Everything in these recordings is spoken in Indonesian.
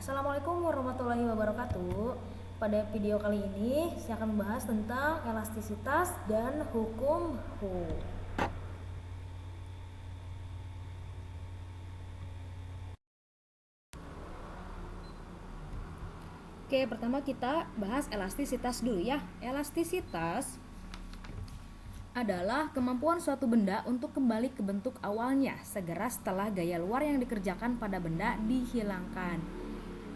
Assalamualaikum warahmatullahi wabarakatuh. Pada video kali ini saya akan membahas tentang elastisitas dan hukum Hooke. Oke, pertama kita bahas elastisitas dulu ya. Elastisitas adalah kemampuan suatu benda untuk kembali ke bentuk awalnya segera setelah gaya luar yang dikerjakan pada benda dihilangkan.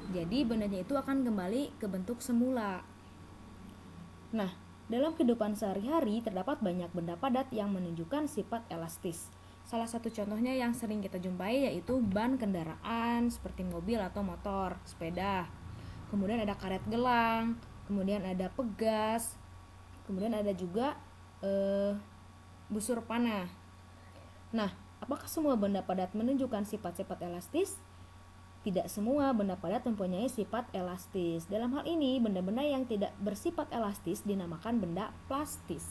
Jadi bendanya itu akan kembali ke bentuk semula. Nah, dalam kehidupan sehari-hari terdapat banyak benda padat yang menunjukkan sifat elastis. Salah satu contohnya yang sering kita jumpai yaitu ban kendaraan seperti mobil atau motor, sepeda. Kemudian ada karet gelang, kemudian ada pegas, kemudian ada juga busur panah. Nah, apakah semua benda padat menunjukkan sifat-sifat elastis? Tidak semua benda padat mempunyai sifat elastis. Dalam hal ini, benda-benda yang tidak bersifat elastis dinamakan benda plastis.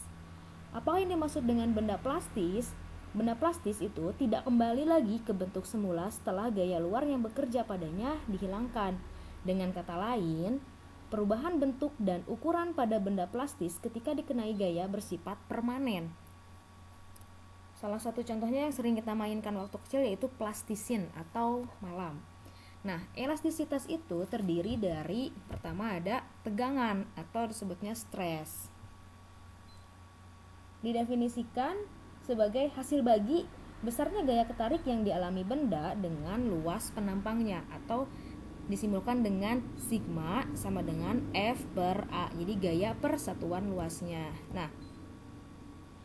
Apa yang dimaksud dengan benda plastis? Benda plastis itu tidak kembali lagi ke bentuk semula setelah gaya luar yang bekerja padanya dihilangkan. Dengan kata lain, perubahan bentuk dan ukuran pada benda plastis ketika dikenai gaya bersifat permanen. Salah satu contohnya yang sering kita mainkan waktu kecil yaitu plastisin atau malam. Nah, elastisitas itu terdiri dari pertama ada tegangan atau disebutnya stres. Didefinisikan sebagai hasil bagi besarnya gaya ketarik yang dialami benda dengan luas penampangnya atau disimbolkan dengan sigma sama dengan F per A. Jadi gaya per satuan luasnya. Nah,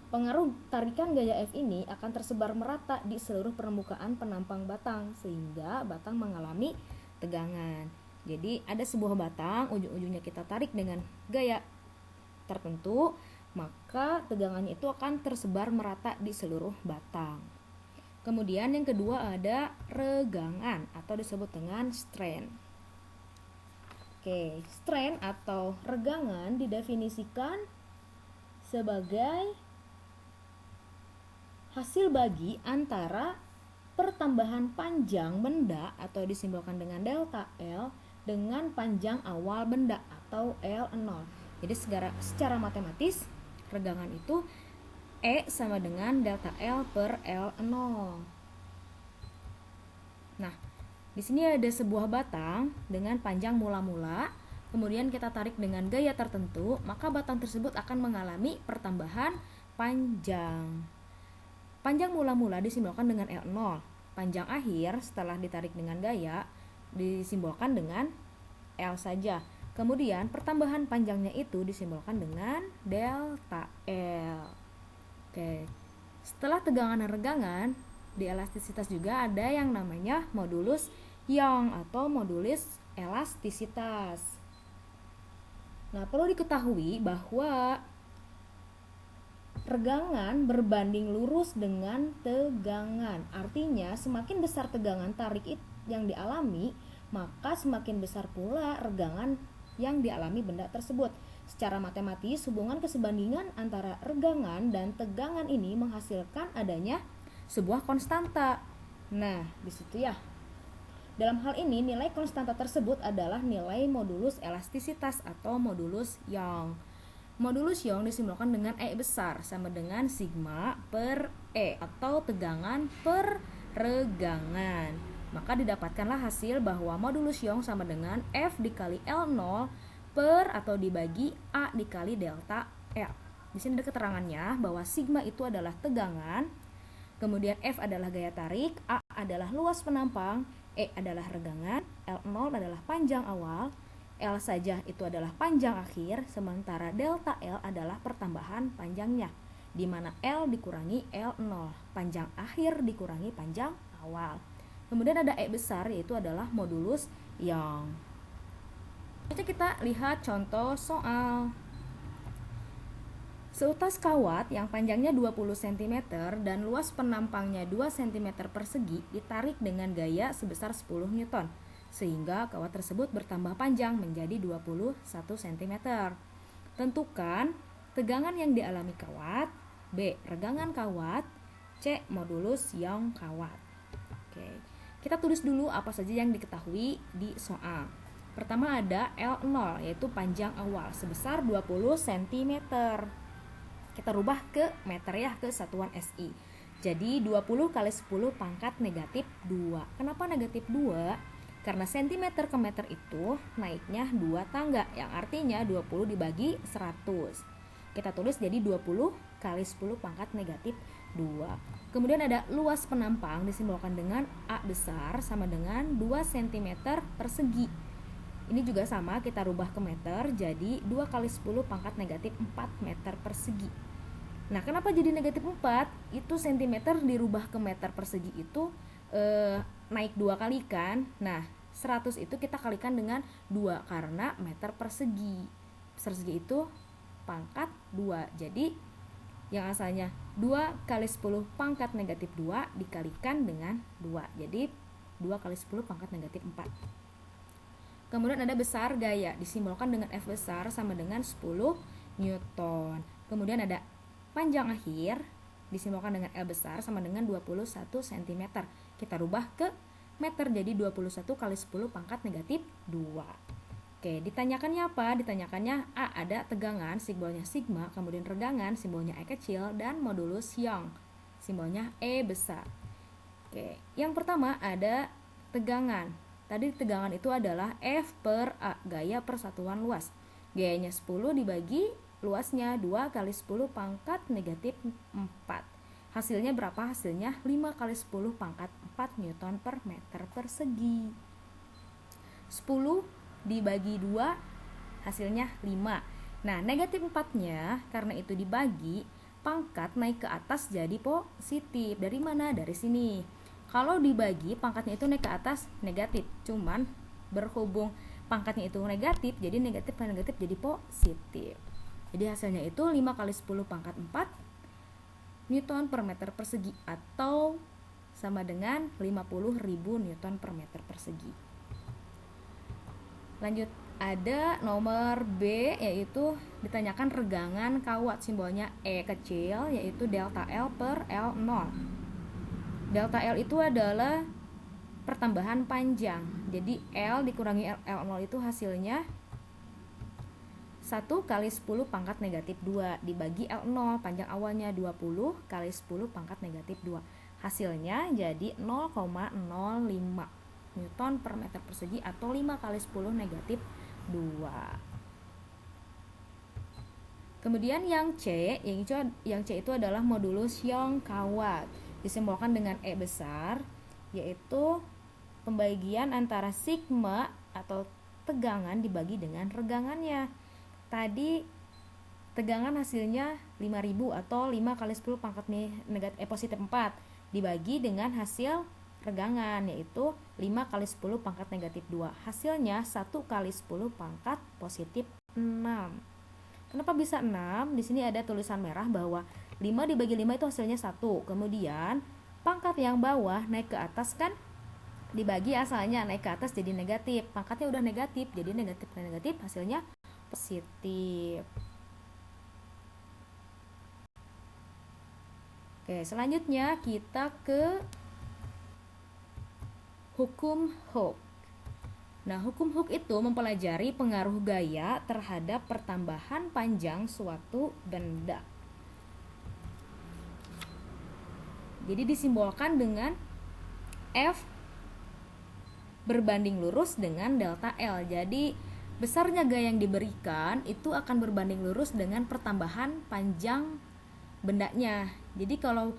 pengaruh tarikan gaya F ini akan tersebar merata di seluruh permukaan penampang batang sehingga batang mengalami tegangan. Jadi ada sebuah batang, ujung-ujungnya kita tarik dengan gaya tertentu, maka tegangannya itu akan tersebar merata di seluruh batang. Kemudian yang kedua ada regangan atau disebut dengan strain. Oke, strain atau regangan didefinisikan sebagai hasil bagi antara pertambahan panjang benda atau disimbolkan dengan delta L dengan panjang awal benda atau L0. Jadi secara matematis regangan itu E sama dengan delta L per L0. Nah, di sini ada sebuah batang dengan panjang mula-mula, kemudian kita tarik dengan gaya tertentu, maka batang tersebut akan mengalami pertambahan panjang. Panjang mula-mula disimbolkan dengan L0. Panjang akhir setelah ditarik dengan gaya disimbolkan dengan L saja. Kemudian pertambahan panjangnya itu disimbolkan dengan delta L. Oke. Setelah tegangan dan regangan, di elastisitas juga ada yang namanya modulus Young atau modulus elastisitas. Nah, perlu diketahui bahwa regangan berbanding lurus dengan tegangan. Artinya, semakin besar tegangan tarik yang dialami, maka semakin besar pula regangan yang dialami benda tersebut. Secara matematis, hubungan kesebandingan antara regangan dan tegangan ini menghasilkan adanya sebuah konstanta. Nah, di situ ya. Dalam hal ini, nilai konstanta tersebut adalah nilai modulus elastisitas atau modulus Young. Modulus Young disimbolkan dengan E besar sama dengan sigma per E atau tegangan per regangan. Maka didapatkanlah hasil bahwa modulus Young sama dengan F dikali L0 per atau dibagi A dikali delta L. Di sini ada keterangannya bahwa sigma itu adalah tegangan, kemudian F adalah gaya tarik, A adalah luas penampang, E adalah regangan, L0 adalah panjang awal, L saja itu adalah panjang akhir, sementara delta L adalah pertambahan panjangnya, di mana L dikurangi L0, panjang akhir dikurangi panjang awal. Kemudian ada E besar, yaitu adalah modulus Young. Kita lihat contoh soal. Seutas kawat yang panjangnya 20 cm dan luas penampangnya 2 cm persegi ditarik dengan gaya sebesar 10 Newton, sehingga kawat tersebut bertambah panjang menjadi 21 cm. Tentukan tegangan yang dialami kawat, B. Regangan kawat, C. Modulus Young kawat. Oke. Kita tulis dulu apa saja yang diketahui di soal. Pertama ada L0, yaitu panjang awal sebesar 20 cm. Kita rubah ke meter ya, ke satuan SI. Jadi 20 kali 10 pangkat negatif 2. Kenapa negatif 2? Karena cm ke meter itu naiknya 2 tangga, yang artinya 20 dibagi 100. Kita tulis jadi 20 kali 10 pangkat negatif 2. Kemudian ada luas penampang disimbolkan dengan A besar sama dengan 2 cm persegi. Ini juga sama, kita rubah ke meter, jadi 2 kali 10 pangkat negatif 4 meter persegi. Nah, kenapa jadi negatif 4? Itu cm dirubah ke meter persegi itu naik 2 kali kan. Nah, 100 itu kita kalikan dengan 2 karena meter persegi. Persegi itu pangkat 2. Jadi yang asalnya 2 kali 10 pangkat negatif 2 dikalikan dengan 2. Jadi 2 kali 10 pangkat negatif 4. Kemudian ada besar gaya, disimbolkan dengan F besar sama dengan 10 Newton. Kemudian ada panjang akhir, disimbolkan dengan L besar sama dengan 21 cm. Kita rubah ke meter, jadi 21 kali 10 pangkat negatif 2. Oke, ditanyakannya apa? Ditanyakannya A, ada tegangan, simbolnya sigma, kemudian regangan, simbolnya E kecil, dan modulus Young, simbolnya E besar. Oke, yang pertama ada tegangan. Tadi tegangan itu adalah F per A, gaya per satuan luas. Gayanya 10 dibagi luasnya 2 kali 10 pangkat negatif 4. Hasilnya berapa? Hasilnya 5 kali 10 pangkat 4 Newton per meter persegi. 10 dibagi 2 hasilnya 5. Nah, negatif 4-nya karena itu dibagi, pangkat naik ke atas jadi positif. Dari mana? Dari sini. Kalau dibagi, pangkatnya itu naik ke atas negatif. Cuman berhubung pangkatnya itu negatif, jadi negatif per negatif jadi positif. Jadi hasilnya itu 5 kali 10 pangkat 4 Newton per meter persegi, atau sama dengan 50.000 Newton per meter persegi. Lanjut, ada nomor B, yaitu ditanyakan regangan kawat, simbolnya E kecil, yaitu delta L per L0. Delta L itu adalah pertambahan panjang, jadi L dikurangi L0 itu hasilnya 1 kali 10 pangkat negatif 2 dibagi L0, panjang awalnya 20 kali 10 pangkat negatif 2. Hasilnya jadi 0,05 Newton per meter persegi, atau 5 kali 10 negatif 2. Kemudian yang C itu adalah modulus Young kawat, disimbolkan dengan E besar, yaitu pembagian antara sigma atau tegangan dibagi dengan regangannya. Tadi tegangan hasilnya 5000 atau 5 kali 10 pangkat positif 4 dibagi dengan hasil regangan, yaitu 5 kali 10 pangkat negatif 2. Hasilnya 1 kali 10 pangkat positif 6. Kenapa bisa 6? Di sini ada tulisan merah bahwa 5 dibagi 5 itu hasilnya 1. Kemudian pangkat yang bawah naik ke atas kan, dibagi asalnya naik ke atas jadi negatif. Pangkatnya udah negatif, jadi negatif kali negatif hasilnya positif. Oke, selanjutnya kita ke hukum Hooke. Nah, hukum Hooke itu mempelajari pengaruh gaya terhadap pertambahan panjang suatu benda. Jadi disimbolkan dengan F berbanding lurus dengan delta L. Jadi besarnya gaya yang diberikan itu akan berbanding lurus dengan pertambahan panjang bendanya. Jadi kalau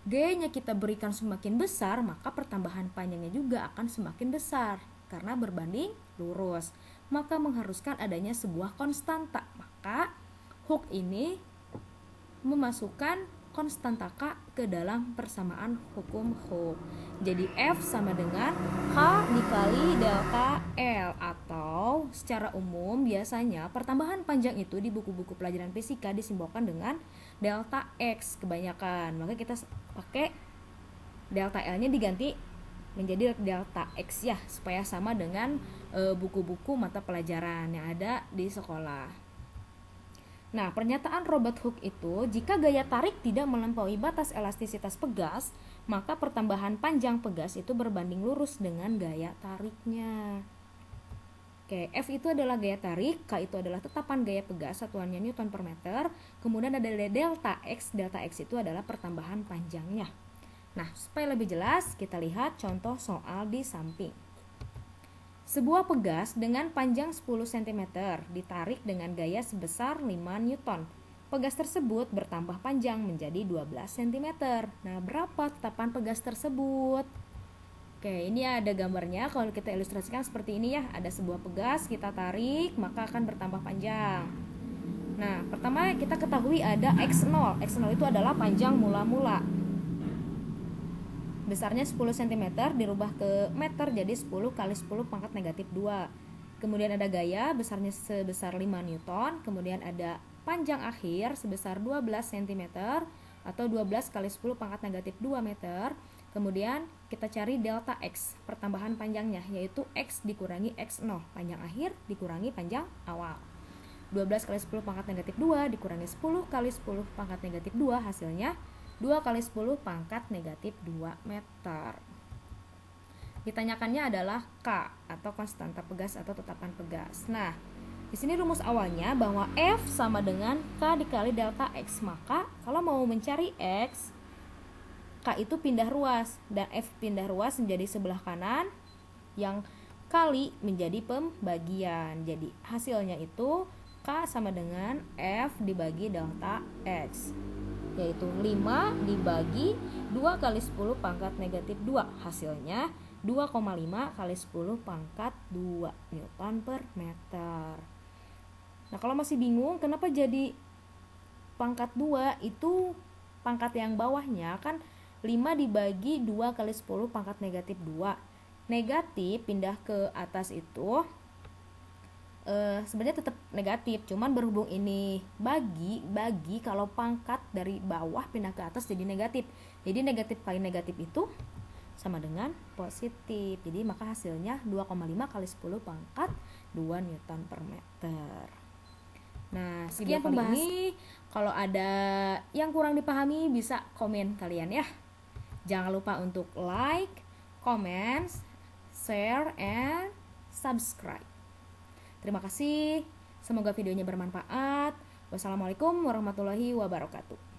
gayanya kita berikan semakin besar, maka pertambahan panjangnya juga akan semakin besar karena berbanding lurus. Maka mengharuskan adanya sebuah konstanta. Maka Hooke ini memasukkan konstanta K ke dalam persamaan hukum Hooke. Jadi F sama dengan K dikali delta L, atau secara umum biasanya pertambahan panjang itu di buku-buku pelajaran fisika disimbolkan dengan delta X kebanyakan. Maka kita pakai delta L-nya diganti menjadi delta X ya, supaya sama dengan buku-buku mata pelajaran yang ada di sekolah. Nah, pernyataan Robert Hooke itu, jika gaya tarik tidak melampaui batas elastisitas pegas, maka pertambahan panjang pegas itu berbanding lurus dengan gaya tariknya. Oke, F itu adalah gaya tarik, K itu adalah tetapan gaya pegas, satuannya Newton per meter. Kemudian ada delta X itu adalah pertambahan panjangnya. Nah, supaya lebih jelas, kita lihat contoh soal di samping. Sebuah pegas dengan panjang 10 cm ditarik dengan gaya sebesar 5 Newton. Pegas tersebut bertambah panjang menjadi 12 cm. Nah, berapa tetapan pegas tersebut? Oke, ini ada gambarnya. Kalau kita ilustrasikan seperti ini ya, ada sebuah pegas, kita tarik, maka akan bertambah panjang. Nah, pertama kita ketahui ada X0. X0 itu adalah panjang mula-mula. Besarnya 10 cm dirubah ke meter jadi 10 kali 10 pangkat negatif 2. Kemudian ada gaya besarnya sebesar 5 Newton. Kemudian ada panjang akhir sebesar 12 cm atau 12 kali 10 pangkat negatif 2 meter. Kemudian kita cari delta X, pertambahan panjangnya, yaitu X dikurangi X0, panjang akhir dikurangi panjang awal. 12 kali 10 pangkat negatif 2 dikurangi 10 kali 10 pangkat negatif 2, hasilnya 2 kali 10 pangkat negatif 2 meter. Ditanyakannya adalah K, atau konstanta pegas atau tetapan pegas. Nah, di sini rumus awalnya bahwa F sama dengan K dikali delta X, maka kalau mau mencari X, K itu pindah ruas dan F pindah ruas menjadi sebelah kanan, yang kali menjadi pembagian. Jadi hasilnya itu K sama dengan F dibagi delta X, yaitu 5 dibagi 2 kali 10 pangkat negatif 2, hasilnya 2,5 kali 10 pangkat 2 Newton per meter. Nah, kalau masih bingung kenapa jadi pangkat 2, itu pangkat yang bawahnya kan 5 dibagi 2 kali 10 pangkat negatif 2. Negatif pindah ke atas itu sebenarnya tetap negatif, cuman berhubung ini bagi kalau pangkat dari bawah pindah ke atas jadi negatif. Jadi negatif kali negatif itu sama dengan positif. Jadi maka hasilnya 2,5 kali 10 pangkat 2 Newton per meter. Nah, sekian pembahasan ini. Kalau ada yang kurang dipahami bisa komen kalian ya. Jangan lupa untuk like, comment, share, and subscribe. Terima kasih. Semoga videonya bermanfaat. Wassalamualaikum warahmatullahi wabarakatuh.